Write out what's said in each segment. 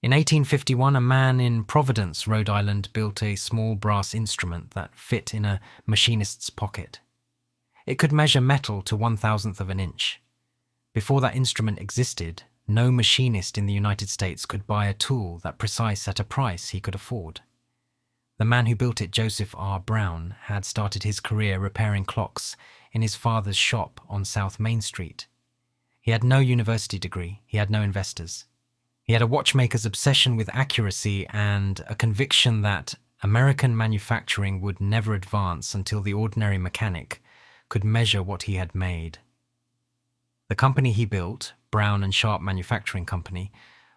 In 1851, a man in Providence, Rhode Island, built a small brass instrument that fit in a machinist's pocket. It could measure metal to 1/1000th of an inch. Before that instrument existed, no machinist in the United States could buy a tool that precise at a price he could afford. The man who built it, Joseph R. Brown, had started his career repairing clocks in his father's shop on South Main Street. He had no university degree, he had no investors. He had a watchmaker's obsession with accuracy and a conviction that American manufacturing would never advance until the ordinary mechanic could measure what he had made. The company he built, Brown Sharpe Manufacturing Company,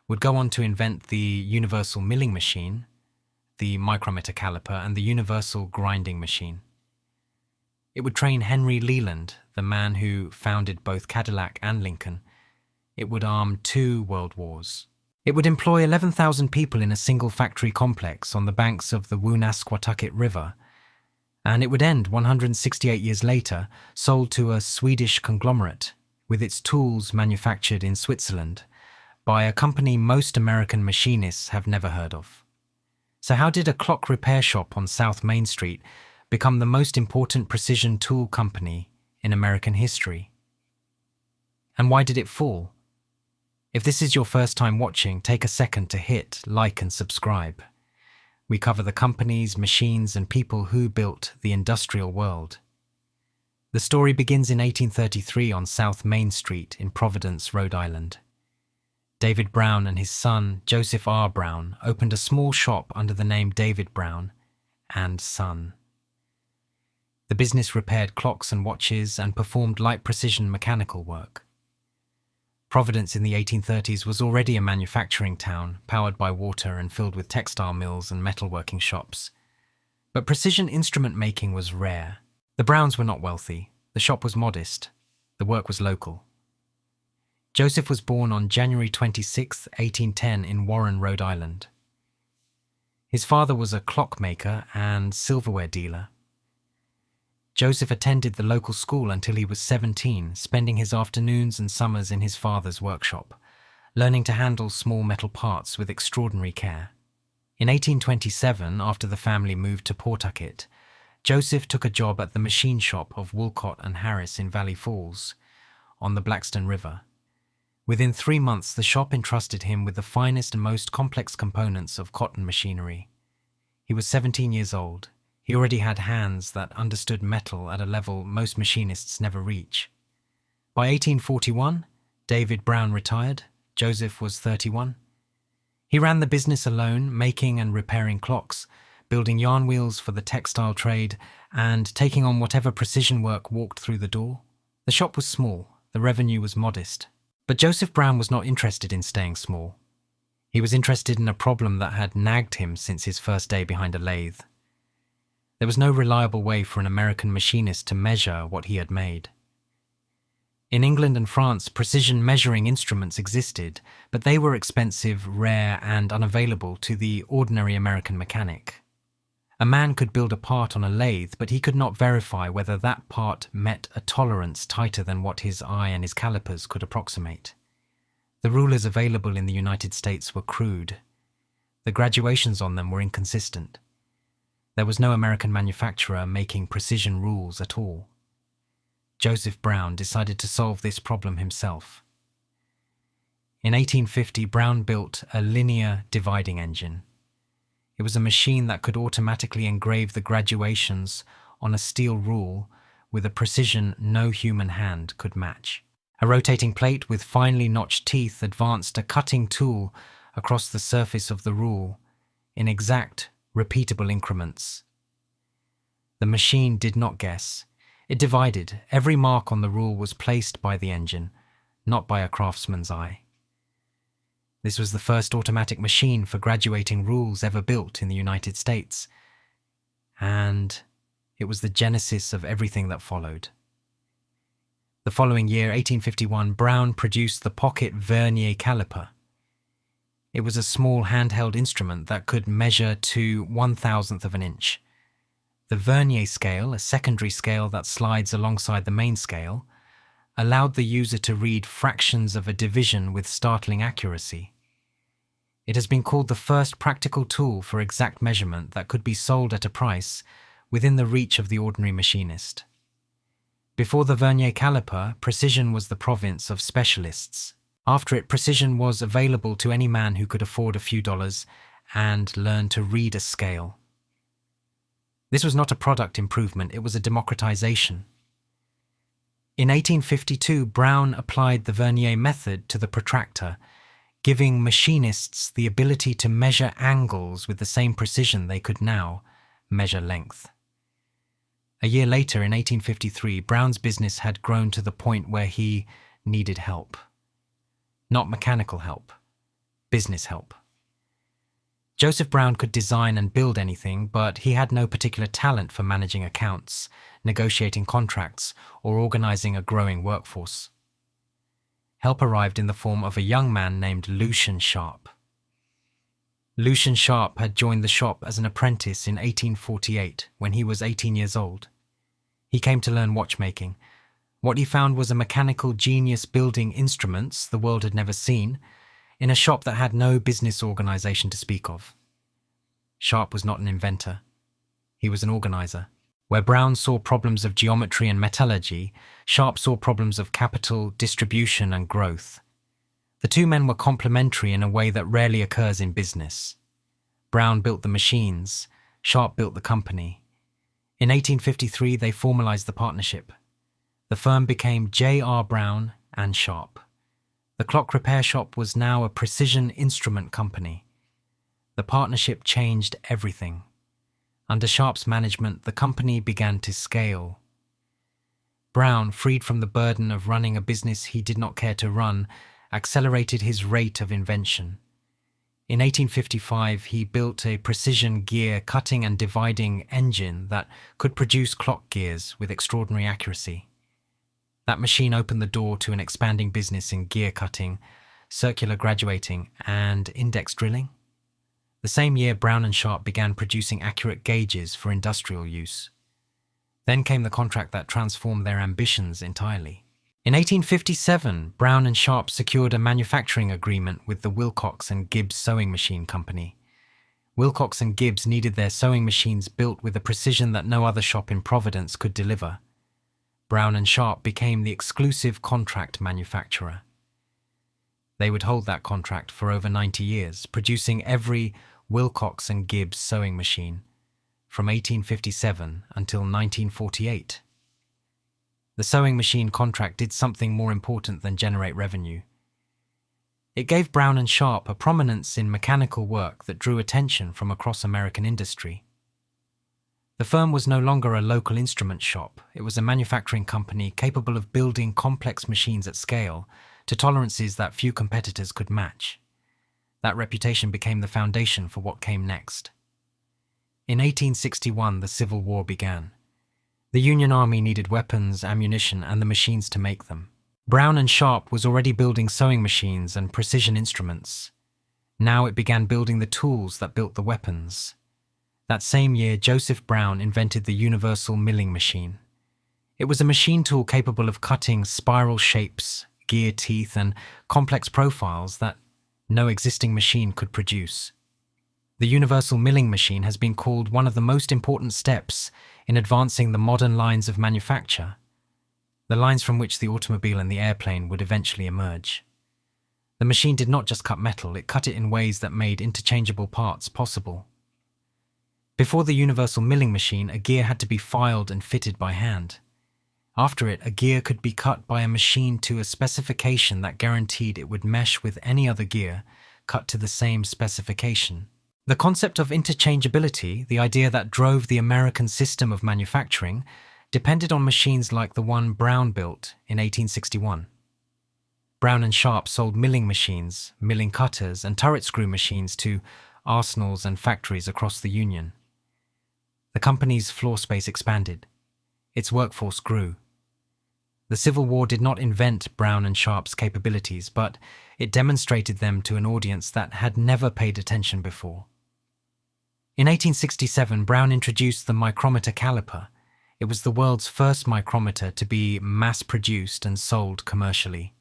would go on to invent the universal milling machine, the micrometer caliper, and the universal grinding machine. It would train Henry Leland, the man who founded both Cadillac and Lincoln. It would arm 2 world wars. It would employ 11,000 people in a single factory complex on the banks of the Woonasquatucket River, and it would end 168 years later, sold to a Swedish conglomerate, with its tools manufactured in Switzerland, by a company most American machinists have never heard of. So how did a clock repair shop on South Main Street become the most important precision tool company in American history? And why did it fall? If this is your first time watching, take a second to hit like and subscribe. We cover the companies, machines, and people who built the industrial world. The story begins in 1833 on South Main Street in Providence, Rhode Island. David Brown and his son, Joseph R. Brown, opened a small shop under the name David Brown and Son. The business repaired clocks and watches and performed light precision mechanical work. Providence in the 1830s was already a manufacturing town, powered by water and filled with textile mills and metalworking shops. But precision instrument making was rare. The Browns were not wealthy. The shop was modest. The work was local. Joseph was born on January 26, 1810 in Warren, Rhode Island. His father was a clockmaker and silverware dealer. Joseph attended the local school until he was 17, spending his afternoons and summers in his father's workshop, learning to handle small metal parts with extraordinary care. In 1827, after the family moved to Pawtucket, Joseph took a job at the machine shop of Woolcott and Harris in Valley Falls, on the Blackstone River. Within 3 months, the shop entrusted him with the finest and most complex components of cotton machinery. He was 17 years old. He already had hands that understood metal at a level most machinists never reach. By 1841, David Brown retired. Joseph was 31. He ran the business alone, making and repairing clocks, building yarn wheels for the textile trade, and taking on whatever precision work walked through the door. The shop was small, the revenue was modest. But Joseph Brown was not interested in staying small. He was interested in a problem that had nagged him since his first day behind a lathe. There was no reliable way for an American machinist to measure what he had made. In England and France, precision measuring instruments existed, but they were expensive, rare, and unavailable to the ordinary American mechanic. A man could build a part on a lathe, but he could not verify whether that part met a tolerance tighter than what his eye and his calipers could approximate. The rulers available in the United States were crude. The graduations on them were inconsistent. There was no American manufacturer making precision rules at all. Joseph Brown decided to solve this problem himself. In 1850, Brown built a linear dividing engine. It was a machine that could automatically engrave the graduations on a steel rule with a precision no human hand could match. A rotating plate with finely notched teeth advanced a cutting tool across the surface of the rule in exact, repeatable increments. The machine did not guess. It divided. Every mark on the rule was placed by the engine, not by a craftsman's eye. This was the first automatic machine for graduating rules ever built in the United States, and it was the genesis of everything that followed. The following year, 1851, Brown produced the pocket Vernier caliper. It was a small handheld instrument that could measure to 1/1000th of an inch. The Vernier scale, a secondary scale that slides alongside the main scale, allowed the user to read fractions of a division with startling accuracy. It has been called the first practical tool for exact measurement that could be sold at a price within the reach of the ordinary machinist. Before the Vernier caliper, precision was the province of specialists. After it, precision was available to any man who could afford a few dollars and learn to read a scale. This was not a product improvement, it was a democratization. In 1852, Brown applied the Vernier method to the protractor, giving machinists the ability to measure angles with the same precision they could now measure length. A year later, in 1853, Brown's business had grown to the point where he needed help. Not mechanical help, business help. Joseph Brown could design and build anything, but he had no particular talent for managing accounts, negotiating contracts, or organizing a growing workforce. Help arrived in the form of a young man named Lucian Sharpe. Lucian Sharpe had joined the shop as an apprentice in 1848 when he was 18 years old. He came to learn watchmaking. What he found was a mechanical genius building instruments the world had never seen in a shop that had no business organization to speak of. Sharpe was not an inventor. He was an organizer. Where Brown saw problems of geometry and metallurgy, Sharpe saw problems of capital, distribution, and growth. The two men were complementary in a way that rarely occurs in business. Brown built the machines, Sharpe built the company. In 1853, they formalized the partnership. The firm became J.R. Brown and Sharpe. The clock repair shop was now a precision instrument company. The partnership changed everything. Under Sharpe's management, the company began to scale. Brown, freed from the burden of running a business he did not care to run, accelerated his rate of invention. In 1855, he built a precision gear cutting and dividing engine that could produce clock gears with extraordinary accuracy. That machine opened the door to an expanding business in gear cutting, circular graduating, and index drilling. The same year, Brown and Sharpe began producing accurate gauges for industrial use. Then came the contract that transformed their ambitions entirely. In 1857, Brown and Sharpe secured a manufacturing agreement with the Wilcox and Gibbs Sewing Machine Company. Wilcox and Gibbs needed their sewing machines built with a precision that no other shop in Providence could deliver. Brown and Sharpe became the exclusive contract manufacturer. They would hold that contract for over 90 years, producing every Wilcox and Gibbs sewing machine from 1857 until 1948. The sewing machine contract did something more important than generate revenue. It gave Brown and Sharpe a prominence in mechanical work that drew attention from across American industry. The firm was no longer a local instrument shop. It was a manufacturing company capable of building complex machines at scale to tolerances that few competitors could match. That reputation became the foundation for what came next. In 1861, the Civil War began. The Union Army needed weapons, ammunition, and the machines to make them. Brown and Sharpe was already building sewing machines and precision instruments. Now it began building the tools that built the weapons. That same year, Joseph Brown invented the universal milling machine. It was a machine tool capable of cutting spiral shapes, gear teeth, and complex profiles that no existing machine could produce. The universal milling machine has been called one of the most important steps in advancing the modern lines of manufacture, the lines from which the automobile and the airplane would eventually emerge. The machine did not just cut metal, it cut it in ways that made interchangeable parts possible. Before the universal milling machine, a gear had to be filed and fitted by hand. After it, a gear could be cut by a machine to a specification that guaranteed it would mesh with any other gear cut to the same specification. The concept of interchangeability, the idea that drove the American system of manufacturing, depended on machines like the one Brown built in 1861. Brown and Sharpe sold milling machines, milling cutters, and turret screw machines to arsenals and factories across the Union. The company's floor space expanded. Its workforce grew. The Civil War did not invent Brown and Sharpe's capabilities, but it demonstrated them to an audience that had never paid attention before. In 1867, Brown introduced the Micrometer caliper. It was the world's first micrometer to be mass-produced and sold commercially.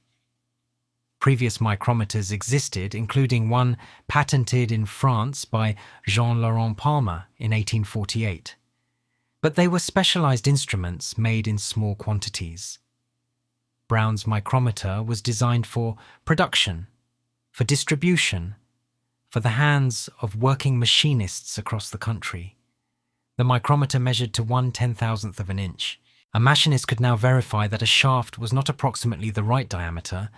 Previous micrometers existed, including one patented in France by Jean-Laurent Palmer in 1848. But they were specialized instruments made in small quantities. Brown's micrometer was designed for production, for distribution, for the hands of working machinists across the country. The micrometer measured to 1/10,000th of an inch. A machinist could now verify that a shaft was not approximately the right diameter,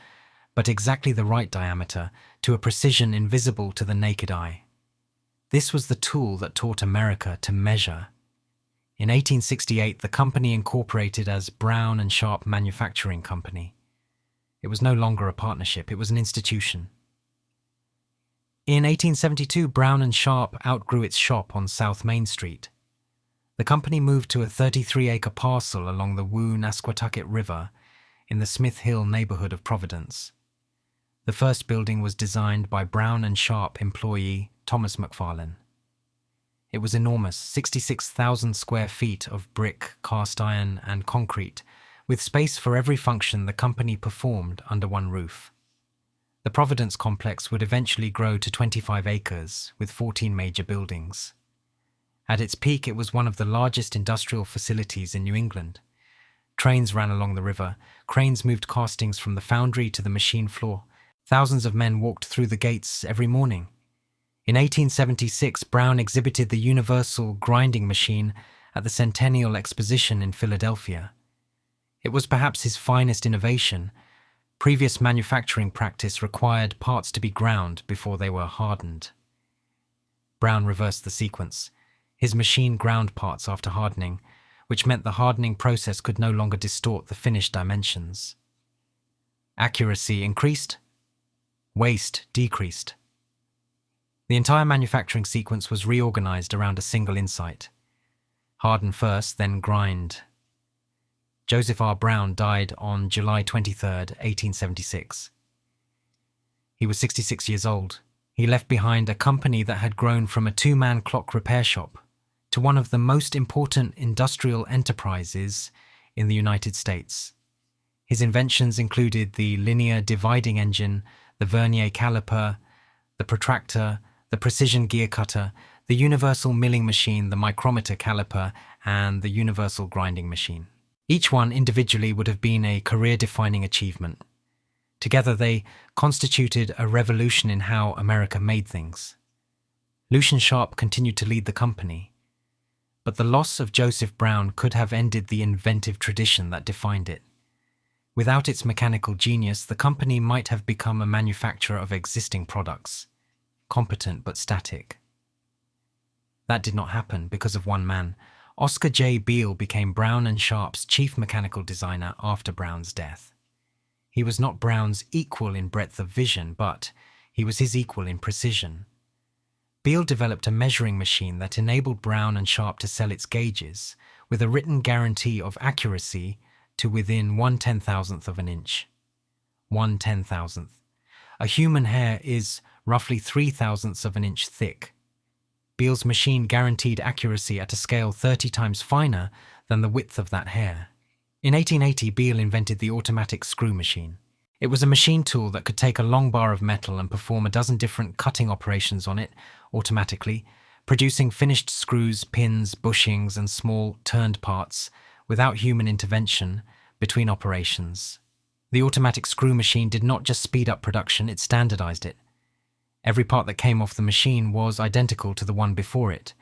but exactly the right diameter to a precision invisible to the naked eye. This was the tool that taught America to measure. In 1868, the company incorporated as Brown Sharpe Manufacturing Company. It was no longer a partnership, it was an institution. In 1872, Brown Sharpe outgrew its shop on South Main Street. The company moved to a 33-acre parcel along the Woonasquatucket River in the Smith Hill neighborhood of Providence. The first building was designed by Brown Sharpe employee Thomas McFarlane. It was enormous, 66,000 square feet of brick, cast iron, and concrete, with space for every function the company performed under one roof. The Providence complex would eventually grow to 25 acres, with 14 major buildings. At its peak, it was one of the largest industrial facilities in New England. Trains ran along the river, cranes moved castings from the foundry to the machine floor. Thousands of men walked through the gates every morning. In 1876, Brown exhibited the universal grinding machine at the Centennial Exposition in Philadelphia. It was perhaps his finest innovation. Previous manufacturing practice required parts to be ground before they were hardened. Brown reversed the sequence. His machine ground parts after hardening, which meant the hardening process could no longer distort the finished dimensions. Accuracy increased, waste decreased. The entire manufacturing sequence was reorganized around a single insight. Harden first, then grind. Joseph R. Brown died on July 23, 1876. He was 66 years old. He left behind a company that had grown from a two-man clock repair shop to one of the most important industrial enterprises in the United States. His inventions included the linear dividing engine, the Vernier caliper, the protractor, the precision gear cutter, the universal milling machine, the micrometer caliper, and the universal grinding machine. Each one individually would have been a career-defining achievement. Together they constituted a revolution in how America made things. Lucian Sharpe continued to lead the company, but the loss of Joseph Brown could have ended the inventive tradition that defined it. Without its mechanical genius, the company might have become a manufacturer of existing products, competent but static. That did not happen because of one man. Oscar J. Beale became Brown Sharpe's chief mechanical designer after Brown's death. He was not Brown's equal in breadth of vision, but he was his equal in precision. Beale developed a measuring machine that enabled Brown Sharpe to sell its gauges with a written guarantee of accuracy to within 1/10,000th of an inch. 1/10,000th. A human hair is roughly 3/1000ths of an inch thick. Beale's machine guaranteed accuracy at a scale 30 times finer than the width of that hair. In 1880, Beale invented the automatic screw machine. It was a machine tool that could take a long bar of metal and perform a dozen different cutting operations on it automatically, producing finished screws, pins, bushings, and small turned parts without human intervention between operations. The automatic screw machine did not just speed up production, it standardized it. Every part that came off the machine was identical to the one before it.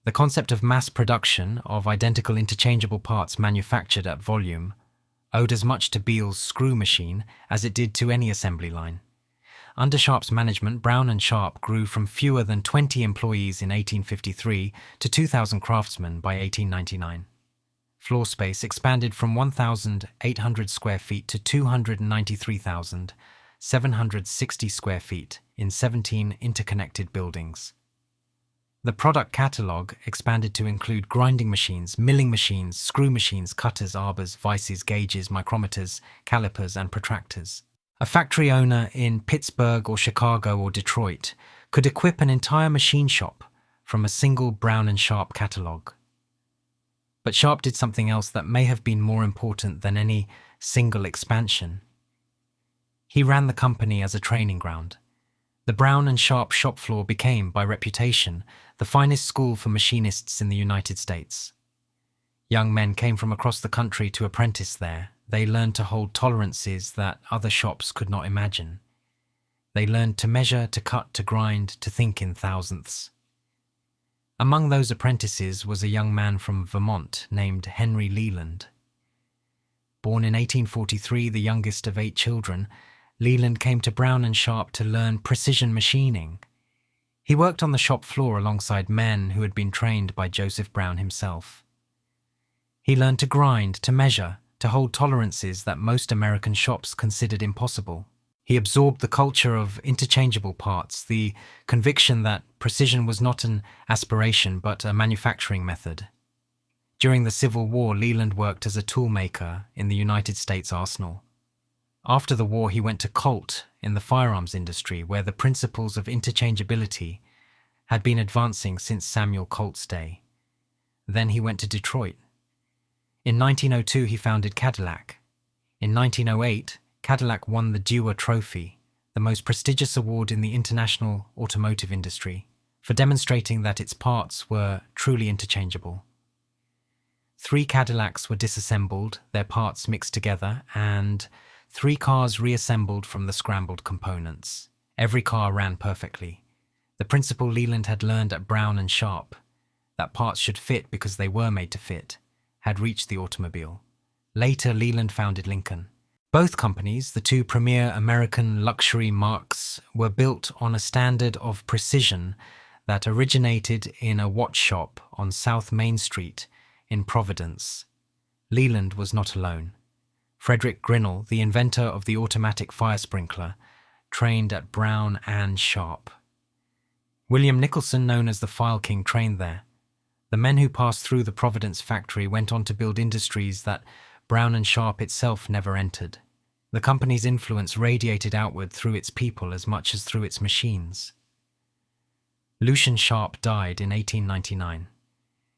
The concept of mass production of identical interchangeable parts manufactured at volume owed as much to Beale's screw machine as it did to any assembly line. Under Sharpe's management, Brown Sharpe grew from fewer than 20 employees in 1853 to 2,000 craftsmen by 1899. Floor space expanded from 1,800 square feet to 293,760 square feet in 17 interconnected buildings. The product catalogue expanded to include grinding machines, milling machines, screw machines, cutters, arbors, vices, gauges, micrometers, calipers, and protractors. A factory owner in Pittsburgh or Chicago or Detroit could equip an entire machine shop from a single Brown Sharpe catalogue. But Sharpe did something else that may have been more important than any single expansion. He ran the company as a training ground. The Brown Sharpe shop floor became, by reputation, the finest school for machinists in the United States. Young men came from across the country to apprentice there. They learned to hold tolerances that other shops could not imagine. They learned to measure, to cut, to grind, to think in thousandths. Among those apprentices was a young man from Vermont named Henry Leland. Born in 1843, the youngest of 8 children, Leland came to Brown Sharpe to learn precision machining. He worked on the shop floor alongside men who had been trained by Joseph Brown himself. He learned to grind, to measure, to hold tolerances that most American shops considered impossible. He absorbed the culture of interchangeable parts, the conviction that precision was not an aspiration but a manufacturing method. During the Civil War, Leland worked as a toolmaker in the United States Arsenal. After the war, he went to Colt in the firearms industry, where the principles of interchangeability had been advancing since Samuel Colt's day. Then he went to Detroit. In 1902, he founded Cadillac. In 1908, Cadillac won the Dewar Trophy, the most prestigious award in the international automotive industry, for demonstrating that its parts were truly interchangeable. 3 Cadillacs were disassembled, their parts mixed together, and 3 cars reassembled from the scrambled components. Every car ran perfectly. The principle Leland had learned at Brown Sharpe, that parts should fit because they were made to fit, had reached the automobile. Later, Leland founded Lincoln. Both companies, the 2 premier American luxury marques, were built on a standard of precision that originated in a watch shop on South Main Street in Providence. Leland was not alone. Frederick Grinnell, the inventor of the automatic fire sprinkler, trained at Brown Sharpe. William Nicholson, known as the File King, trained there. The men who passed through the Providence factory went on to build industries that Brown Sharpe itself never entered. The company's influence radiated outward through its people as much as through its machines. Lucian Sharpe died in 1899.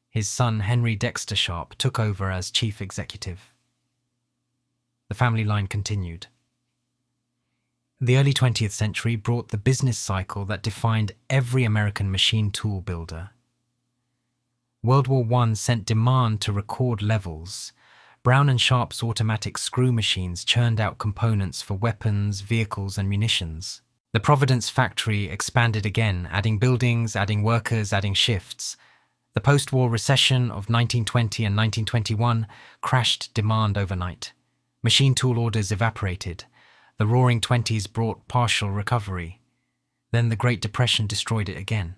His son Henry Dexter Sharpe took over as chief executive. The family line continued. The early 20th century brought the business cycle that defined every American machine tool builder. World War I sent demand to record levels. Brown Sharpe's automatic screw machines churned out components for weapons, vehicles, and munitions. The Providence factory expanded again, adding buildings, adding workers, adding shifts. The post-war recession of 1920 and 1921 crashed demand overnight. Machine tool orders evaporated. The Roaring Twenties brought partial recovery. Then the Great Depression destroyed it again.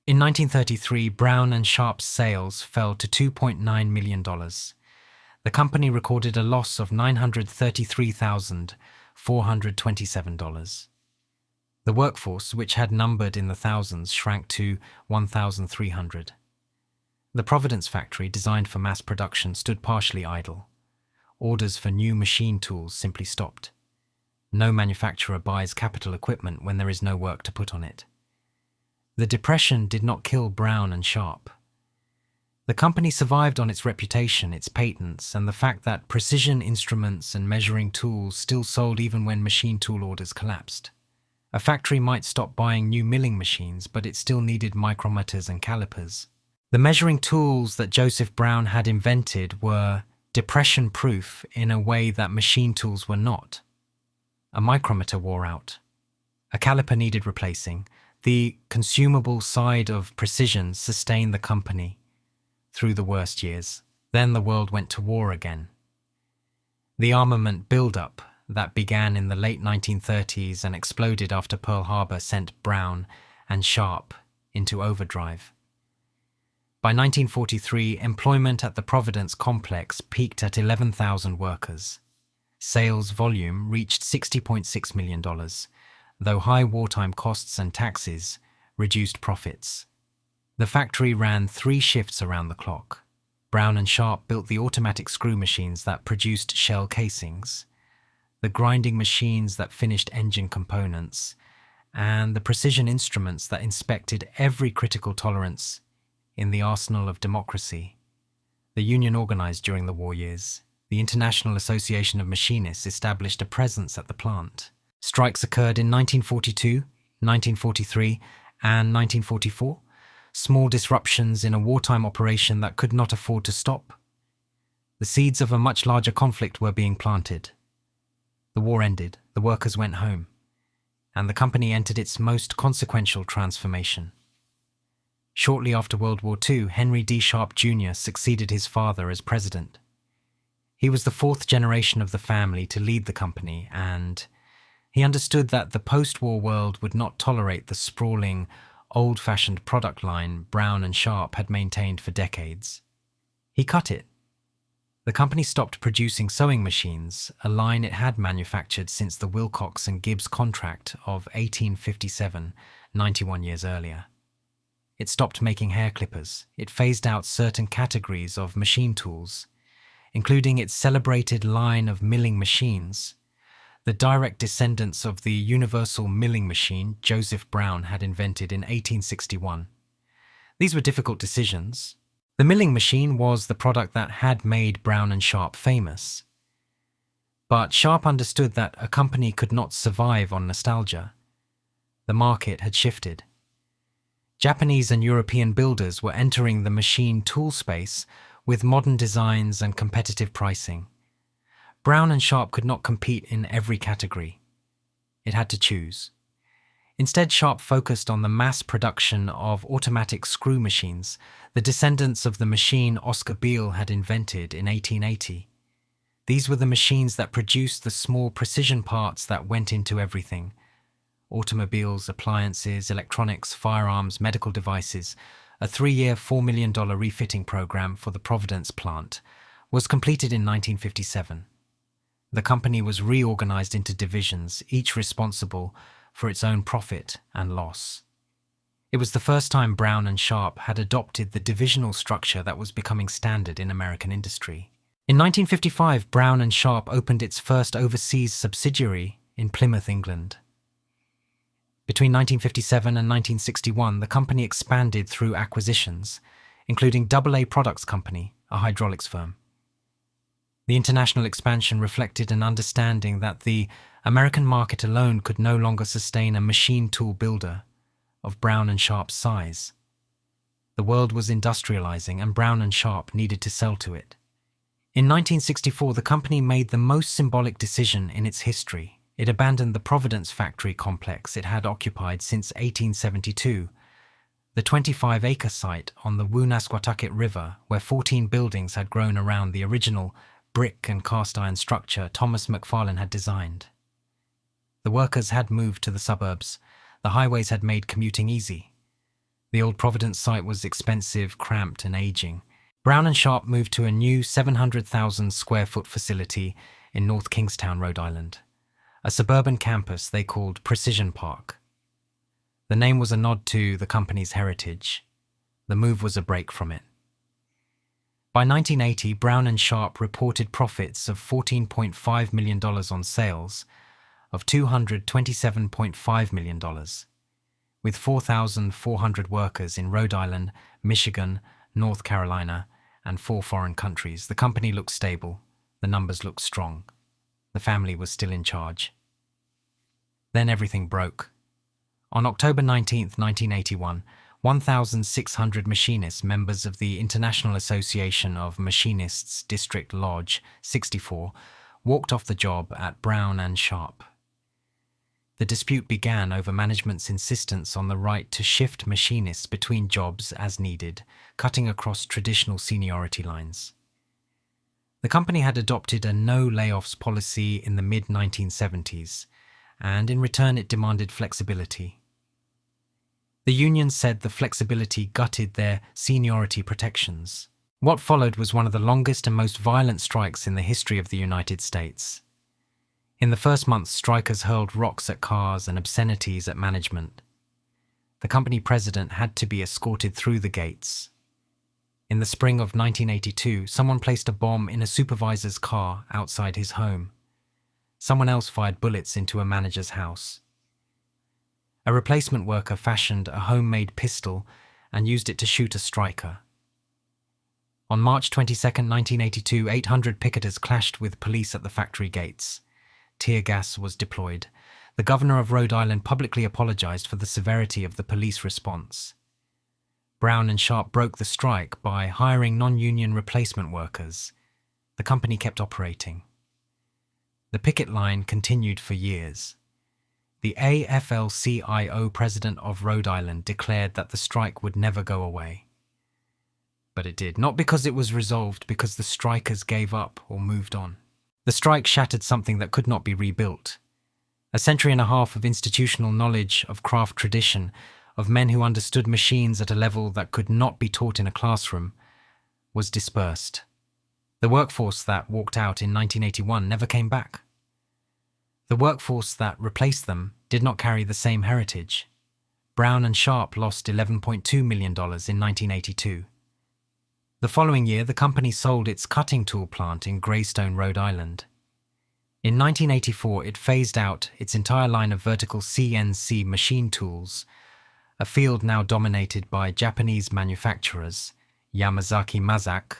In 1933, Brown Sharpe's sales fell to $2.9 million. The company recorded a loss of $933,427. The workforce, which had numbered in the thousands, shrank to 1,300. The Providence factory, designed for mass production, stood partially idle. Orders for new machine tools simply stopped. No manufacturer buys capital equipment when there is no work to put on it. The Depression did not kill Brown Sharpe. The company survived on its reputation, its patents, and the fact that precision instruments and measuring tools still sold even when machine tool orders collapsed. A factory might stop buying new milling machines, but it still needed micrometers and calipers. The measuring tools that Joseph Brown had invented were depression-proof in a way that machine tools were not. A micrometer wore out. A caliper needed replacing. The consumable side of precision sustained the company through the worst years. Then the world went to war again. The armament build-up that began in the late 1930s and exploded after Pearl Harbor sent Brown Sharpe into overdrive. By 1943, employment at the Providence complex peaked at 11,000 workers. Sales volume reached $60.6 million. Though high wartime costs and taxes reduced profits. The factory ran 3 shifts around the clock. Brown Sharpe built the automatic screw machines that produced shell casings, the grinding machines that finished engine components, and the precision instruments that inspected every critical tolerance in the arsenal of democracy. The Union organized during the war years. The International Association of Machinists established a presence at the plant. Strikes occurred in 1942, 1943, and 1944, small disruptions in a wartime operation that could not afford to stop. The seeds of a much larger conflict were being planted. The war ended, the workers went home, and the company entered its most consequential transformation. Shortly after World War II, Henry D. Sharpe Jr. succeeded his father as president. He was the fourth generation of the family to lead the company, and he understood that the post-war world would not tolerate the sprawling, old-fashioned product line Brown & Sharpe had maintained for decades. He cut it. The company stopped producing sewing machines, a line it had manufactured since the Wilcox and Gibbs contract of 1857, 91 years earlier. It stopped making hair clippers. It phased out certain categories of machine tools, including its celebrated line of milling machines, the direct descendants of the universal milling machine Joseph Brown had invented in 1861. These were difficult decisions. The milling machine was the product that had made Brown & Sharpe famous. But Sharpe understood that a company could not survive on nostalgia. The market had shifted. Japanese and European builders were entering the machine tool space with modern designs and competitive pricing. Brown & Sharpe could not compete in every category. It had to choose. Instead, Sharpe focused on the mass production of automatic screw machines, the descendants of the machine Oscar Biel had invented in 1880. These were the machines that produced the small precision parts that went into everything: automobiles, appliances, electronics, firearms, medical devices. A 3-year, $4 million refitting program for the Providence plant was completed in 1957. The company was reorganized into divisions, each responsible for its own profit and loss. It was the first time Brown & Sharpe had adopted the divisional structure that was becoming standard in American industry. In 1955, Brown & Sharpe opened its first overseas subsidiary in Plymouth, England. Between 1957 and 1961, the company expanded through acquisitions, including AA Products Company, a hydraulics firm. The international expansion reflected an understanding that the American market alone could no longer sustain a machine tool builder of Brown & Sharpe's size. The world was industrializing, and Brown & Sharpe needed to sell to it. In 1964, the company made the most symbolic decision in its history. It abandoned the Providence factory complex it had occupied since 1872, the 25-acre site on the Woonasquatucket River, where 14 buildings had grown around the original brick and cast-iron structure Thomas McFarlane had designed. The workers had moved to the suburbs. The highways had made commuting easy. The old Providence site was expensive, cramped, and aging. Brown & Sharpe moved to a new 700,000 square foot facility in North Kingstown, Rhode Island, a suburban campus they called Precision Park. The name was a nod to the company's heritage. The move was a break from it. By 1980, Brown & Sharpe reported profits of $14.5 million on sales of $227.5 million. With 4,400 workers in Rhode Island, Michigan, North Carolina, and 4 foreign countries, the company looked stable. The numbers looked strong. The family was still in charge. Then everything broke. On October 19, 1981, 1,600 machinists, members of the International Association of Machinists District Lodge 64, walked off the job at Brown & Sharpe. The dispute began over management's insistence on the right to shift machinists between jobs as needed, cutting across traditional seniority lines. The company had adopted a no-layoffs policy in the mid-1970s, and in return it demanded flexibility. The union said the flexibility gutted their seniority protections. What followed was one of the longest and most violent strikes in the history of the United States. In the first month, strikers hurled rocks at cars and obscenities at management. The company president had to be escorted through the gates. In the spring of 1982, someone placed a bomb in a supervisor's car outside his home. Someone else fired bullets into a manager's house. A replacement worker fashioned a homemade pistol and used it to shoot a striker. On March 22, 1982, 800 picketers clashed with police at the factory gates. Tear gas was deployed. The governor of Rhode Island publicly apologized for the severity of the police response. Brown and Sharpe broke the strike by hiring non-union replacement workers. The company kept operating. The picket line continued for years. The AFL-CIO president of Rhode Island declared that the strike would never go away. But it did, not because it was resolved, because the strikers gave up or moved on. The strike shattered something that could not be rebuilt. A century and a half of institutional knowledge, of craft tradition, of men who understood machines at a level that could not be taught in a classroom, was dispersed. The workforce that walked out in 1981 never came back. The workforce that replaced them did not carry the same heritage. Brown and Sharpe lost $11.2 million in 1982. The following year, the company sold its cutting tool plant in Greystone, Rhode Island. In 1984, it phased out its entire line of vertical CNC machine tools, a field now dominated by Japanese manufacturers Yamazaki Mazak,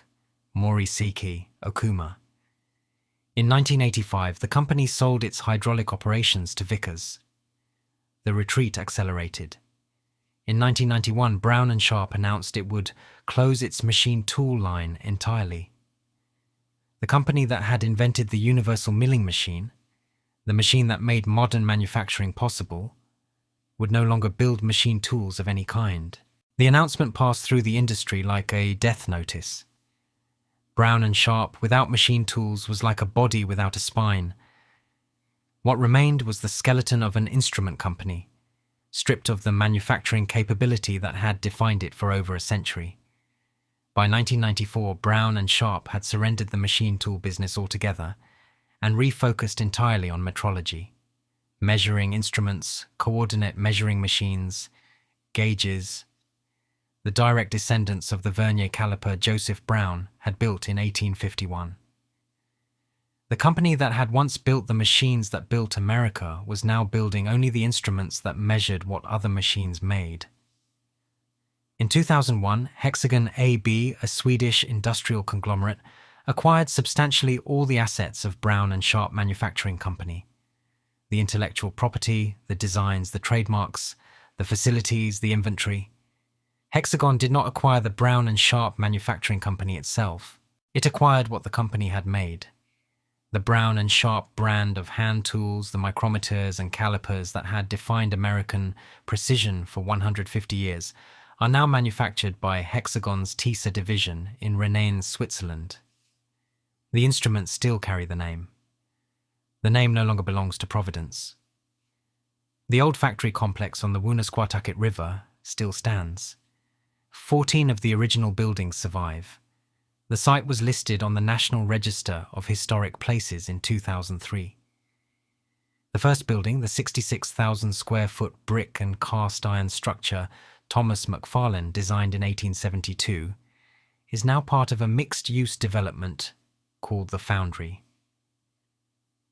Moriseki, Okuma. In 1985, the company sold its hydraulic operations to Vickers. The retreat accelerated. In 1991, Brown and Sharpe announced it would close its machine tool line entirely. The company that had invented the universal milling machine, the machine that made modern manufacturing possible, would no longer build machine tools of any kind. The announcement passed through the industry like a death notice. Brown and Sharpe without machine tools was like a body without a spine. What remained was the skeleton of an instrument company, stripped of the manufacturing capability that had defined it for over a century. By 1994, Brown and Sharpe had surrendered the machine tool business altogether and refocused entirely on metrology, measuring instruments, coordinate measuring machines, gauges. The direct descendants of the Vernier caliper Joseph Brown had built in 1851. The company that had once built the machines that built America was now building only the instruments that measured what other machines made. In 2001, Hexagon AB, a Swedish industrial conglomerate, acquired substantially all the assets of Brown and Sharpe Manufacturing Company. The intellectual property, the designs, the trademarks, the facilities, the inventory. Hexagon did not acquire the Brown and Sharpe Manufacturing Company itself. It acquired what the company had made. The Brown and Sharpe brand of hand tools, the micrometers and calipers that had defined American precision for 150 years, are now manufactured by Hexagon's TISA division in Rennes, Switzerland. The instruments still carry the name. The name no longer belongs to Providence. The old factory complex on the Woonasquatucket River still stands. 14 of the original buildings survive. The site was listed on the National Register of Historic Places in 2003. The first building, the 66,000 square foot brick and cast iron structure Thomas McFarlane designed in 1872, is now part of a mixed-use development called the Foundry.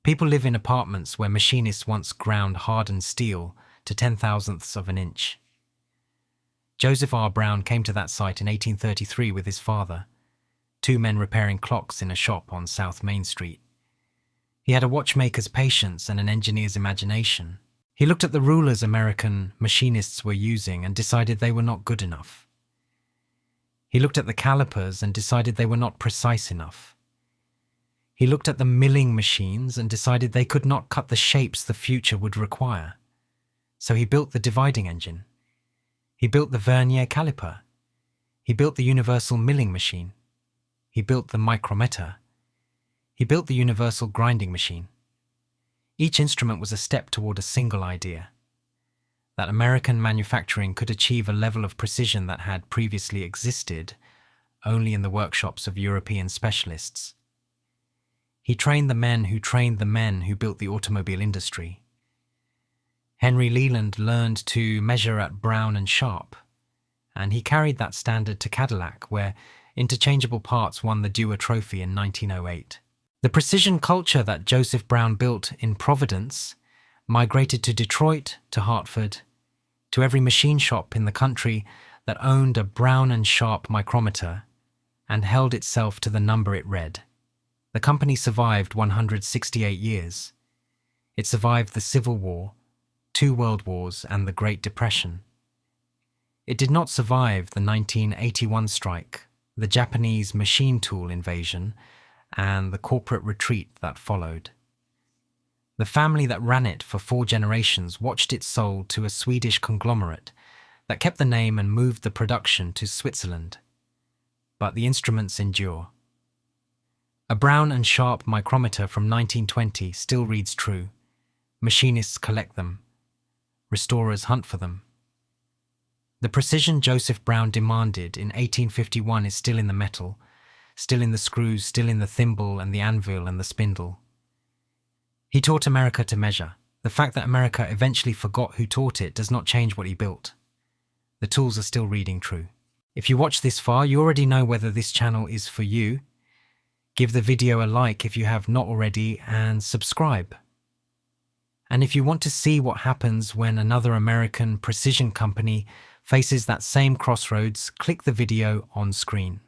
People live in apartments where machinists once ground hardened steel to 10,000ths of an inch. Joseph R. Brown came to that site in 1833 with his father, two men repairing clocks in a shop on South Main Street. He had a watchmaker's patience and an engineer's imagination. He looked at the rulers American machinists were using and decided they were not good enough. He looked at the calipers and decided they were not precise enough. He looked at the milling machines and decided they could not cut the shapes the future would require. So he built the dividing engine. He built the Vernier caliper. He built the universal milling machine. He built the micrometer. He built the universal grinding machine. Each instrument was a step toward a single idea: that American manufacturing could achieve a level of precision that had previously existed only in the workshops of European specialists. He trained the men who trained the men who built the automobile industry. Henry Leland learned to measure at Brown and Sharpe, and he carried that standard to Cadillac, where interchangeable parts won the Dewar Trophy in 1908. The precision culture that Joseph Brown built in Providence migrated to Detroit, to Hartford, to every machine shop in the country that owned a Brown and Sharpe micrometer, and held itself to the number it read. The company survived 168 years. It survived the Civil War, 2 World Wars, and the Great Depression. It did not survive the 1981 strike, the Japanese machine tool invasion, and the corporate retreat that followed. The family that ran it for 4 generations watched it sold to a Swedish conglomerate that kept the name and moved the production to Switzerland. But the instruments endure. A Brown Sharpe micrometer from 1920 still reads true. Machinists collect them. Restorers hunt for them. The precision Joseph Brown demanded in 1851 is still in the metal, still in the screws, still in the thimble and the anvil and the spindle. He taught America to measure. The fact that America eventually forgot who taught it does not change what he built. The tools are still reading true. If you watch this far, you already know whether this channel is for you. Give the video a like if you have not already, and subscribe. And if you want to see what happens when another American precision company faces that same crossroads, click the video on screen.